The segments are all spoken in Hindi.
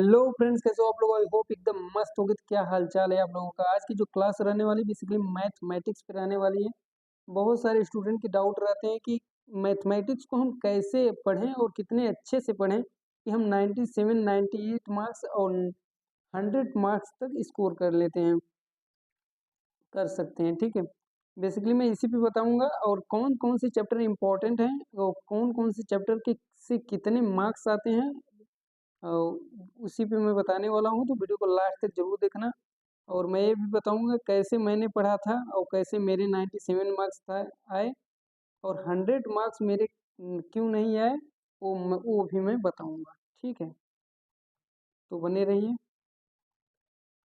हेलो फ्रेंड्स, कैसे हो आप लोग? आई होप एकदम मस्त होगी। तो क्या हाल चाल है आप लोगों का? आज की जो क्लास रहने वाली बेसिकली मैथमेटिक्स पे रहने वाली है। बहुत सारे स्टूडेंट के डाउट रहते हैं कि मैथमेटिक्स को हम कैसे पढ़ें और कितने अच्छे से पढ़ें कि हम 97 98 मार्क्स और 100 मार्क्स तक स्कोर कर लेते हैं, कर सकते हैं। ठीक है, बेसिकली मैं इसी पे बताऊंगा और कौन कौन से चैप्टर इंपॉर्टेंट हैं और कौन कौन से चैप्टर के से कितने मार्क्स आते हैं, उसी पे मैं बताने वाला हूँ। तो वीडियो को लास्ट तक जरूर देखना। और मैं ये भी बताऊंगा कैसे मैंने पढ़ा था और कैसे मेरे 97 मार्क्स आए और 100 मार्क्स मेरे क्यों नहीं आए, वो भी मैं बताऊंगा। ठीक है, तो बने रहिए।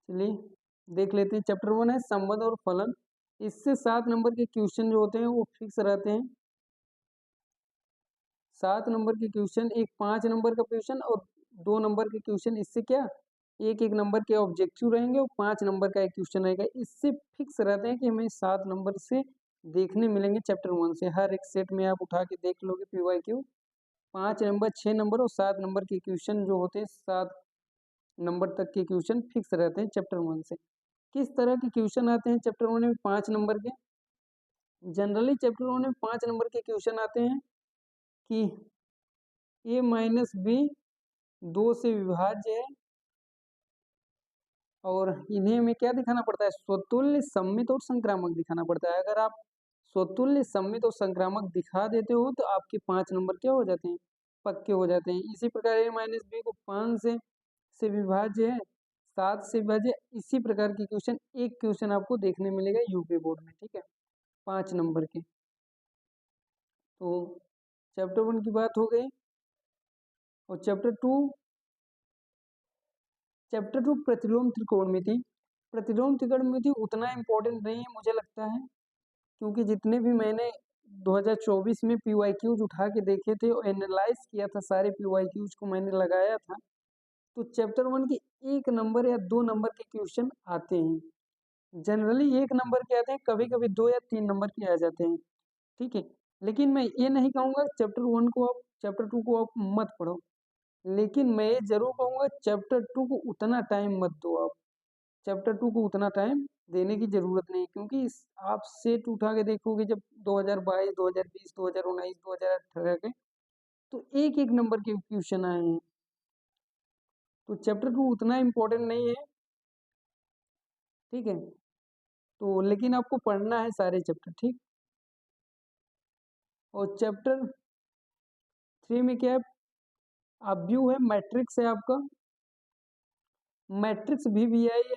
चलिए देख लेते हैं। चैप्टर 1 है संबंध और फलन। इससे 7 नंबर के क्वेश्चन जो होते हैं वो फिक्स रहते हैं। 7 नंबर के क्वेश्चन, एक 5 नंबर का क्वेश्चन और 2 नंबर के क्वेश्चन। इससे क्या, एक एक नंबर के ऑब्जेक्टिव रहेंगे और 5 नंबर का एक क्वेश्चन रहेगा। इससे फिक्स रहते हैं कि हमें 7 नंबर से देखने मिलेंगे चैप्टर 1 से। हर एक सेट में आप उठा के देख लोगे PYQ, 5 नंबर, 6 नंबर और 7 नंबर के क्वेश्चन जो होते हैं, 7 नंबर तक के क्वेश्चन फिक्स रहते हैं चैप्टर 1 से। किस तरह के क्वेश्चन आते हैं चैप्टर 1 में? 5 नंबर के। जनरली चैप्टर 1 में 5 नंबर के क्वेश्चन आते हैं कि a माइनस बी 2 से विभाज्य है और इन्हें हमें क्या दिखाना पड़ता है? स्वतुल्य, सममित और संक्रामक दिखाना पड़ता है। अगर आप स्वतुल्य, सममित और संक्रामक दिखा देते हो तो आपके 5 नंबर क्या हो जाते हैं? पक्के हो जाते हैं। इसी प्रकार a माइनस बी को 5 से विभाज्य है, 7 से विभाज्य। इसी प्रकार के क्वेश्चन, एक क्वेश्चन आपको देखने मिलेगा यूपी बोर्ड में। ठीक है, 5 नंबर के। तो चैप्टर 1 की बात हो गई। और चैप्टर 2 प्रतिलोम त्रिकोणमिति। प्रतिलोम त्रिकोणमिति उतना इम्पोर्टेंट नहीं है मुझे लगता है, क्योंकि जितने भी मैंने 2024 में PYQs उठा के देखे थे और एनालाइज किया था, सारे PYQs को मैंने लगाया था, तो चैप्टर 1 के 1 नंबर या 2 नंबर के क्वेश्चन आते हैं। जनरली 1 नंबर के आते हैं, कभी कभी 2 या 3 नंबर के आ जाते हैं। ठीक है, लेकिन मैं ये नहीं कहूँगा चैप्टर 2 को आप मत पढ़ो, लेकिन मैं ये जरूर कहूँगा चैप्टर 2 को उतना टाइम मत दो आप। चैप्टर 2 को उतना टाइम देने की जरूरत नहीं, क्योंकि आप सेट उठा के देखोगे जब 2022, 2020, 2019, 2018 के, तो एक एक नंबर के क्वेश्चन आए हैं। तो चैप्टर 2 उतना इम्पोर्टेंट नहीं है। ठीक है, तो लेकिन आपको पढ़ना है सारे चैप्टर। ठीक, और चैप्टर 3 में क्या है? आप व्यू है, मैट्रिक्स है आपका, मैट्रिक्स VBI है।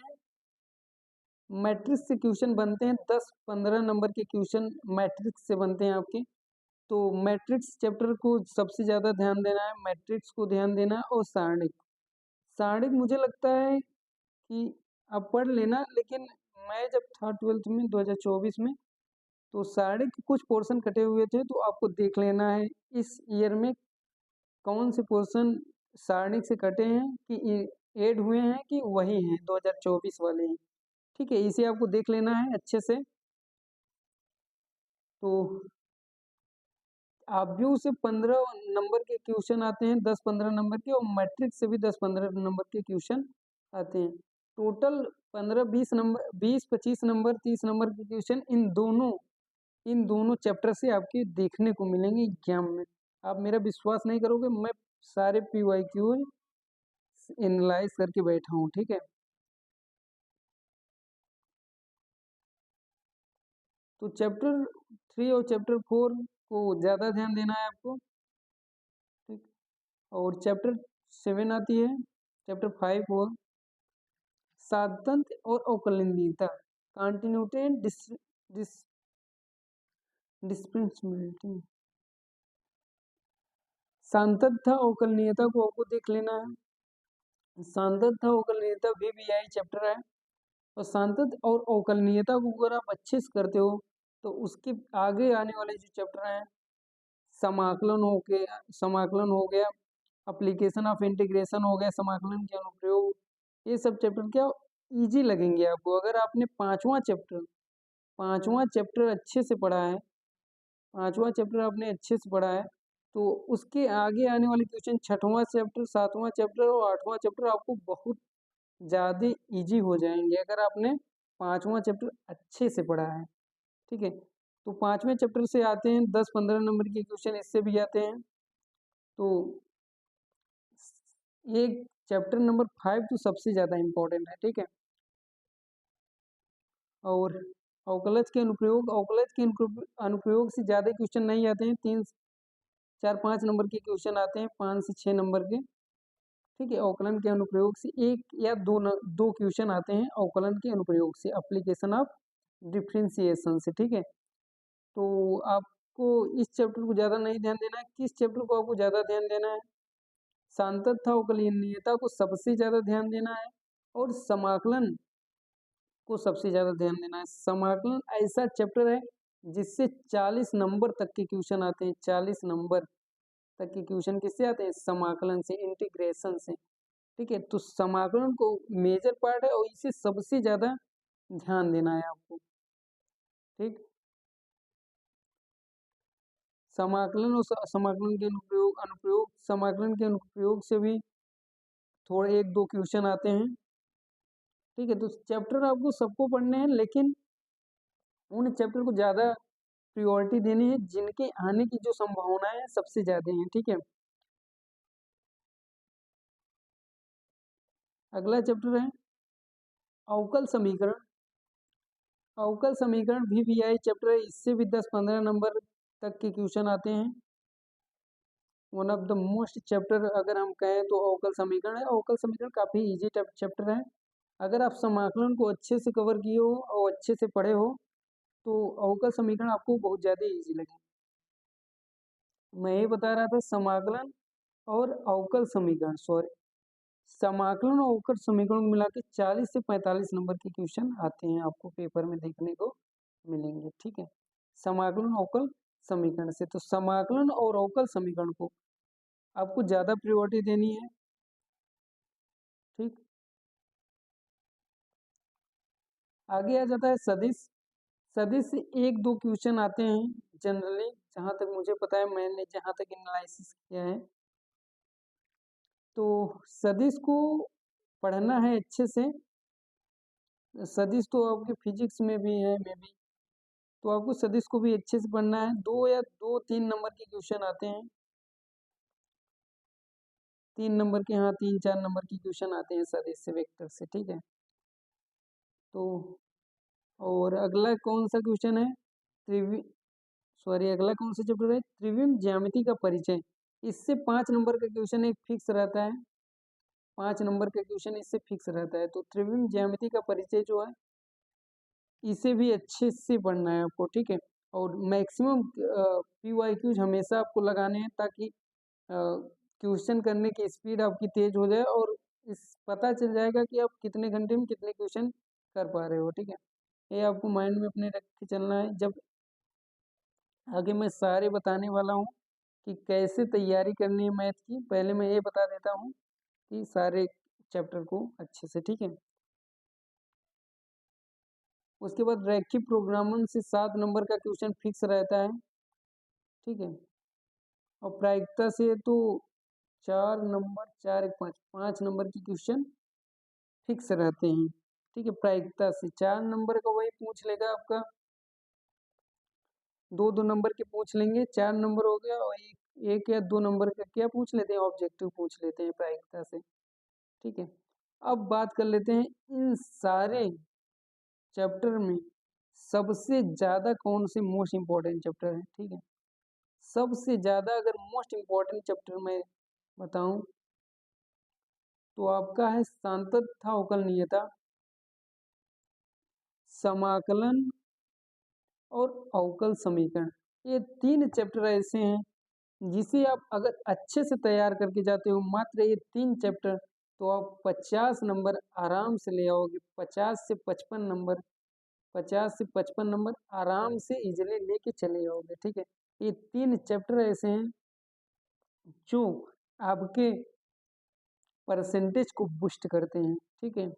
मैट्रिक्स से क्वेश्चन बनते हैं, 10-15 नंबर के क्वेश्चन मैट्रिक्स से बनते हैं आपके। तो मैट्रिक्स चैप्टर को सबसे ज़्यादा ध्यान देना है, मैट्रिक्स को ध्यान देना है। और सारणिक, सारणिक मुझे लगता है कि आप पढ़ लेना, लेकिन मैं जब था 12th में 2024 में, तो सारणिक के कुछ पोर्शन कटे हुए थे, तो आपको देख लेना है इस ईयर में कौन से पोर्शन सारणिक से कटे हैं कि ऐड हुए हैं कि वही हैं 2024 वाले हैं। ठीक है, इसे आपको देख लेना है अच्छे से। तो आप व्यू से 15 नंबर के क्वेश्चन आते हैं, 10-15 नंबर के, और मैट्रिक्स से भी 10-15 नंबर के क्वेश्चन आते हैं। टोटल 15-20 नंबर, 20-25 नंबर, 30 नंबर के क्वेश्चन इन दोनों चैप्टर से आपके देखने को मिलेंगे एग्जाम में। आप मेरा विश्वास नहीं करोगे, मैं सारे PYQ एनालाइज करके बैठा हूँ। ठीक है, तो चैप्टर 3 और चैप्टर 4 को ज़्यादा ध्यान देना है आपको। ठीक, और चैप्टर 7 आती है, चैप्टर 5 और सातंत और अवकलनीयता, कॉन्टिन्यूटी एंड डिस्प्लेसमेंट। सांतत्य अवकलनीयता को आपको देख लेना है। सांतत्य अवकलनीयता VBI चैप्टर है, और सांतत्य और अवकलनीयता को अगर आप अच्छे से करते हो तो उसके आगे आने वाले जो चैप्टर हैं, समाकलन हो गया, एप्लीकेशन ऑफ इंटीग्रेशन हो गया, समाकलन के अनुप्रयोग, ये सब चैप्टर क्या इजी लगेंगे आपको। अगर आपने पांचवा चैप्टर अच्छे से पढ़ा है, पांचवा चैप्टर आपने अच्छे से पढ़ा है, तो उसके आगे आने वाले क्वेश्चन 6वां चैप्टर, 7वां चैप्टर और 8वां चैप्टर आपको बहुत ज़्यादा ईजी हो जाएंगे अगर आपने 5वां चैप्टर अच्छे से पढ़ा है। ठीक है, तो 5वें चैप्टर से आते हैं 10-15 नंबर के क्वेश्चन, इससे भी आते हैं। तो ये चैप्टर नंबर 5 तो सबसे ज़्यादा इम्पोर्टेंट है। ठीक है, और अवकलज के अनुप्रयोग, अवकलज के अनुप्रयोग से ज़्यादा क्वेश्चन नहीं आते हैं, 3-4-5 नंबर के क्वेश्चन आते हैं, 5 से 6 नंबर के। ठीक है, अवकलन के अनुप्रयोग से 1 या 2 क्वेश्चन आते हैं अवकलन के अनुप्रयोग से, एप्लीकेशन ऑफ डिफरेंशिएशन से। ठीक है, तो आपको इस चैप्टर को ज़्यादा नहीं ध्यान देना है। किस चैप्टर को आपको ज़्यादा ध्यान देना है? सांतत्था अवकलनीयता को सबसे ज़्यादा ध्यान देना है, और समाकलन को सबसे ज़्यादा ध्यान देना है। समाकलन ऐसा चैप्टर है जिससे 40 नंबर तक के क्वेश्चन आते हैं। 40 नंबर तक के क्वेश्चन किससे आते हैं? समाकलन से, इंटीग्रेशन से। ठीक है, तो समाकलन को मेजर पार्ट है और इसे सबसे ज़्यादा ध्यान देना है आपको। ठीक, समाकलन और समाकलन के अनुप्रयोग, समाकलन के अनुप्रयोग से भी थोड़े 1-2 क्वेश्चन आते हैं। ठीक है, तो चैप्टर आपको सबको पढ़ने हैं, लेकिन उन चैप्टर को ज़्यादा प्रायोरिटी देनी है जिनके आने की जो संभावनाएं सबसे ज़्यादा हैं। ठीक है, अगला चैप्टर है अवकल समीकरण। अवकल समीकरण VVI चैप्टर है, इससे भी 10-15 नंबर तक के क्वेश्चन आते हैं। One of the most chapter अगर हम कहें तो अवकल समीकरण है। अवकल समीकरण काफ़ी इजी चैप्टर है। अगर आप समाकलन को अच्छे से कवर किए हो और अच्छे से पढ़े हो तो अवकल समीकरण आपको बहुत ज़्यादा इजी लगे। मैं ये बता रहा था समाकलन और अवकल समीकरण, सॉरी, समाकलन और अवकल समीकरण को मिला के 40 से 45 नंबर के क्वेश्चन आते हैं, आपको पेपर में देखने को मिलेंगे। ठीक है, समाकलन अवकल समीकरण से, तो समाकलन और अवकल समीकरण को आपको ज़्यादा प्रायोरिटी देनी है। ठीक, आगे आ जाता है सदिश। सदिश से 1-2 क्वेश्चन आते हैं जनरली, जहाँ तक मुझे पता है, मैंने जहाँ तक एनालिसिस किया है। तो सदिश को पढ़ना है अच्छे से। सदिश तो आपके फिजिक्स में भी है मे बी, तो आपको सदिश को भी अच्छे से पढ़ना है। 2 नंबर के क्वेश्चन आते हैं, 3 नंबर के, हाँ 3-4 नंबर के क्वेश्चन आते हैं सदिश से, वेक्टर से। ठीक है, तो और अगला कौन सा क्वेश्चन है? त्रिवी सॉरी, अगला कौन सा चैप्टर है? त्रिविम ज्यामिति का परिचय। इससे 5 नंबर का क्वेश्चन एक फिक्स रहता है, 5 नंबर का क्वेश्चन इससे फिक्स रहता है। तो त्रिविम ज्यामिति का परिचय जो है, इसे भी अच्छे से पढ़ना है आपको। ठीक है, और मैक्सिमम PYQs हमेशा आपको लगाने हैं ताकि क्वेश्चन करने की स्पीड आपकी तेज हो जाए और इस पता चल जाएगा कि आप कितने घंटे में कितने क्वेश्चन कर पा रहे हो। ठीक है, ये आपको माइंड में अपने रख के चलना है। जब आगे मैं सारे बताने वाला हूँ कि कैसे तैयारी करनी है मैथ की, पहले मैं ये बता देता हूँ कि सारे चैप्टर को अच्छे से। ठीक है, उसके बाद रैखिक प्रोग्रामन से 7 नंबर का क्वेश्चन फिक्स रहता है। ठीक है, और प्रायिकता से तो 4 नंबर, 4 1 5, 5 नंबर की क्वेश्चन फिक्स रहते हैं। ठीक है, प्रायिकता से 4 नंबर का वही पूछ लेगा आपका, 2-2 नंबर के पूछ लेंगे, 4 नंबर हो गया, और एक या 2 नंबर का क्या पूछ लेते हैं? ऑब्जेक्टिव पूछ लेते हैं प्रायिकता से। ठीक है, अब बात कर लेते हैं इन सारे चैप्टर में सबसे ज़्यादा कौन से मोस्ट इम्पोर्टेंट चैप्टर है। ठीक है, सबसे ज़्यादा अगर मोस्ट इम्पोर्टेंट चैप्टर मैं बताऊं तो आपका है सांतत्था अवकलनीयता, समाकलन और अवकल समीकरण। ये 3 चैप्टर ऐसे हैं जिसे आप अगर अच्छे से तैयार करके जाते हो, मात्र ये 3 चैप्टर, तो आप 50 नंबर आराम से ले आओगे। 50 से 55 नंबर आराम से इजीली लेके चले जाओगे। ठीक है, ये 3 चैप्टर ऐसे हैं जो आपके परसेंटेज को बूस्ट करते हैं। ठीक है,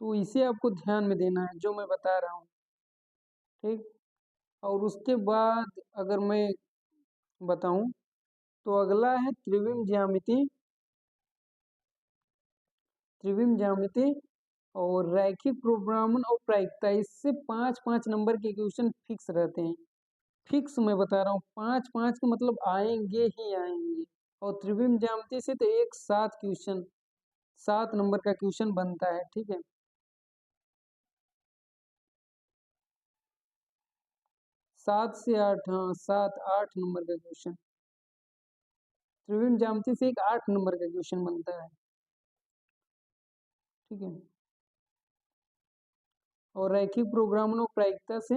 तो इसे आपको ध्यान में देना है जो मैं बता रहा हूँ। ठीक, और उसके बाद अगर मैं बताऊं तो अगला है त्रिविम ज्यामिति और रैखिक प्रोग्रामन और प्रायिकता। इससे 5-5 नंबर के क्वेश्चन फिक्स रहते हैं। फिक्स मैं बता रहा हूँ, 5-5 का मतलब आएंगे ही आएंगे। और त्रिविम ज्यामिति से तो एक साथ क्वेश्चन 7 नंबर का क्वेश्चन बनता है, ठीक है। 7 से 8, हाँ 7-8 नंबर का क्वेश्चन। त्रिविम ज्यामिति से एक 8 नंबर का क्वेश्चन बनता है, ठीक है। और रैखिक प्रोग्रामन और प्रायिकता से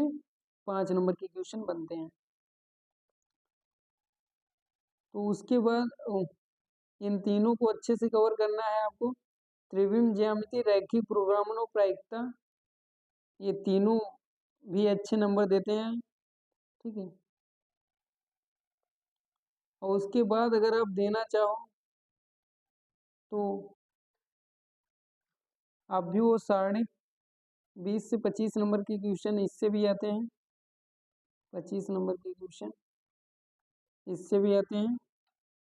5 नंबर के क्वेश्चन बनते हैं। तो उसके बाद इन तीनों को अच्छे से कवर करना है आपको। त्रिविम ज्यामिति, रैखिक प्रोग्रामन और प्रायिकता, ये तीनों भी अच्छे नंबर देते हैं, ठीक है। और उसके बाद अगर आप देना चाहो तो आव्यूह और सारणिक 20 से 25 नंबर के क्वेश्चन इससे भी आते हैं। 25 नंबर के क्वेश्चन इससे भी आते हैं।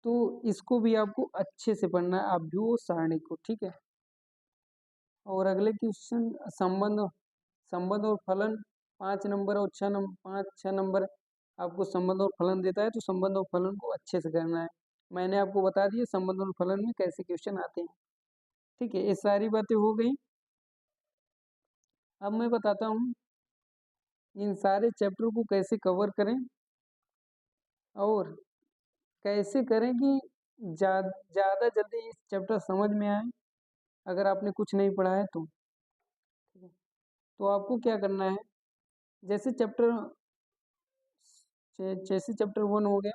तो इसको भी आपको अच्छे से पढ़ना है, आव्यूह और सारणिक को, ठीक है। और अगले क्वेश्चन संबंध संबंध और फलन 5 नंबर और 5-6 नंबर आपको संबंध और फलन देता है। तो संबंध और फलन को अच्छे से करना है। मैंने आपको बता दिया संबंध और फलन में कैसे क्वेश्चन आते हैं, ठीक है। ये सारी बातें हो गई। अब मैं बताता हूँ इन सारे चैप्टर को कैसे कवर करें और कैसे करें कि ज़्यादा जल्दी इस चैप्टर समझ में आए, अगर आपने कुछ नहीं पढ़ा है तो, ठीक है। तो आपको क्या करना है, जैसे चैप्टर 1 हो गया,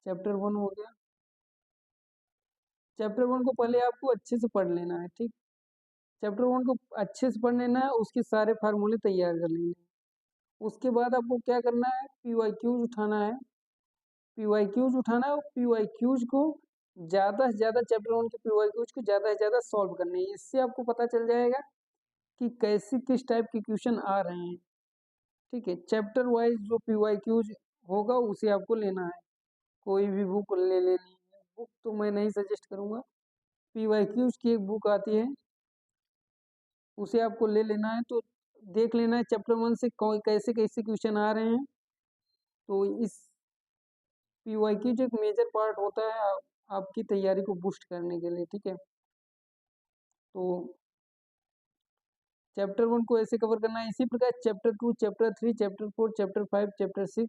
चैप्टर 1 हो गया। चैप्टर 1 को पहले आपको अच्छे से पढ़ लेना है, ठीक। चैप्टर 1 को अच्छे से पढ़ लेना है, उसके सारे फार्मूले तैयार कर लेने हैं। उसके बाद आपको क्या करना है, पीवाईक्यूज उठाना है। पीवाईक्यूज उठाना है और पीवाईक्यूज को ज़्यादा से ज़्यादा चैप्टर 1 के पीवाईक्यूज को ज़्यादा से ज़्यादा सॉल्व करने हैं। इससे आपको पता चल जाएगा कि कैसे किस टाइप के क्वेश्चन आ रहे हैं, ठीक है। चैप्टर वाइज जो पीवाईक्यूज होगा उसे आपको लेना है। कोई भी बुक ले लेनी है, बुक तो मैं नहीं सजेस्ट करूँगा। पीवाईक्यूज की एक बुक आती है, उसे आपको ले लेना है। तो देख लेना है चैप्टर 1 से कैसे कैसे क्वेश्चन आ रहे हैं। तो इस पीवाईक्यूज एक मेजर पार्ट होता है आपकी तैयारी को बूस्ट करने के लिए, ठीक है। तो चैप्टर 1 को ऐसे कवर करना है। इसी प्रकार chapter 2, chapter 3, chapter 4, chapter 5, chapter 6,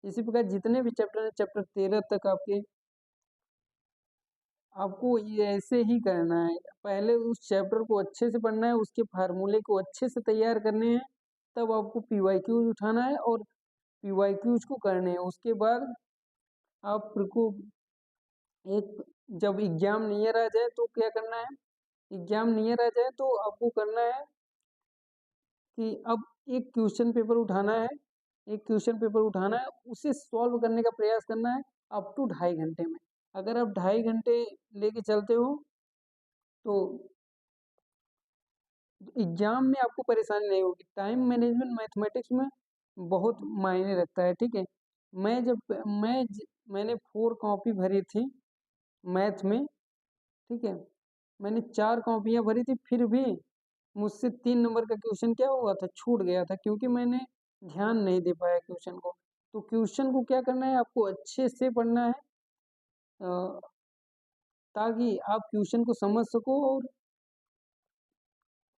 इसी प्रकार जितने भी चैप्टर हैं चैप्टर 13 तक आपको ये ऐसे ही करना है। पहले उस चैप्टर को अच्छे से पढ़ना है, उसके फार्मूले को अच्छे से तैयार करने हैं, तब आपको पीवाईक्यूज उठाना है और पीवाईक्यूज को करने हैं। उसके बाद आपको एक जब एग्जाम नियर आ जाए तो क्या करना है, एग्जाम नियर आ जाए तो आपको करना है कि अब एक क्वेश्चन पेपर उठाना है। एक क्वेश्चन पेपर उठाना है, उसे सॉल्व करने का प्रयास करना है अप टू 2.5 घंटे में। अगर आप 2.5 घंटे लेके चलते हो तो एग्जाम में आपको परेशानी नहीं होगी। टाइम मैनेजमेंट मैथमेटिक्स में बहुत मायने रखता है, ठीक है। मैं जब मैंने 4 कॉपी भरी थी मैथ में, ठीक है। मैंने 4 कॉपियाँ भरी थी, फिर भी मुझसे 3 नंबर का क्वेश्चन क्या हुआ था, छूट गया था, क्योंकि मैंने ध्यान नहीं दे पाया क्वेश्चन को। तो क्वेश्चन को क्या करना है, आपको अच्छे से पढ़ना है ताकि आप क्वेश्चन को समझ सको और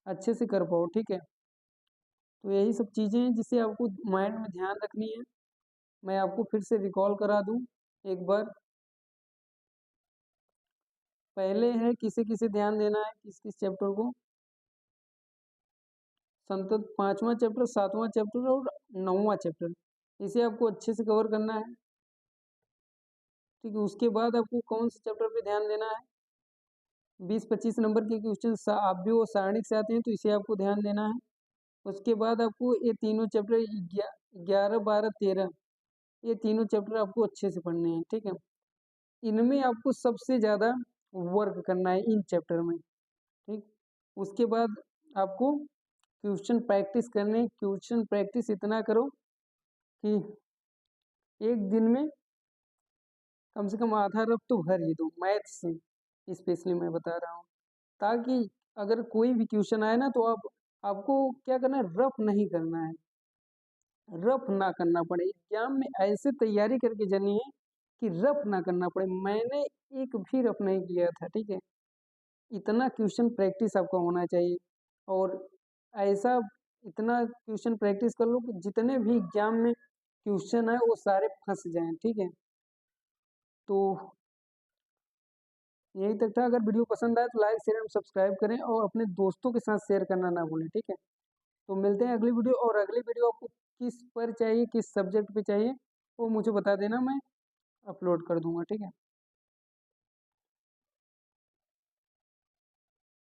अच्छे से कर पाओ, ठीक है। तो यही सब चीज़ें हैं जिसे आपको माइंड में ध्यान रखनी है। मैं आपको फिर से रिकॉल करा दूं एक बार। पहले है किसे किसे ध्यान देना है, किस किस चैप्टर को, संतत 5वां चैप्टर, 7वां चैप्टर और 9वां चैप्टर, इसे आपको अच्छे से कवर करना है, ठीक है। उसके बाद आपको कौन से चैप्टर पे ध्यान देना है, 20-25 नंबर के क्वेश्चन आव्यूह और सारणिक से आते हैं, तो इसे आपको ध्यान देना है। उसके बाद आपको ये तीनों चैप्टर 11, 12, 13, ये तीनों चैप्टर आपको अच्छे से पढ़ने हैं, ठीक है। इनमें आपको सबसे ज़्यादा वर्क करना है इन चैप्टर में, ठीक। उसके बाद आपको क्वेश्चन प्रैक्टिस करने, क्वेश्चन प्रैक्टिस इतना करो कि एक दिन में कम से कम आधा रफ तो भर ही दो, मैथ से स्पेशली मैं बता रहा हूँ, ताकि अगर कोई भी क्वेश्चन आए ना तो आपको क्या करना है, रफ नहीं करना है, रफ ना करना पड़े एग्जाम में, ऐसे तैयारी करके जानी है कि रफ ना करना पड़े। मैंने एक भी रफ नहीं किया था, ठीक है। इतना क्वेश्चन प्रैक्टिस आपका होना चाहिए, और ऐसा इतना क्वेश्चन प्रैक्टिस कर लो कि जितने भी एग्जाम में क्वेश्चन है वो सारे फंस जाएं, ठीक है। तो यही तक था। अगर वीडियो पसंद आए तो लाइक शेयर एंड सब्सक्राइब करें, और अपने दोस्तों के साथ शेयर करना ना भूलें, ठीक है। तो मिलते हैं अगली वीडियो, और अगली वीडियो आपको किस पर चाहिए, किस सब्जेक्ट पे चाहिए, वो मुझे बता देना, मैं अपलोड कर दूंगा, ठीक है।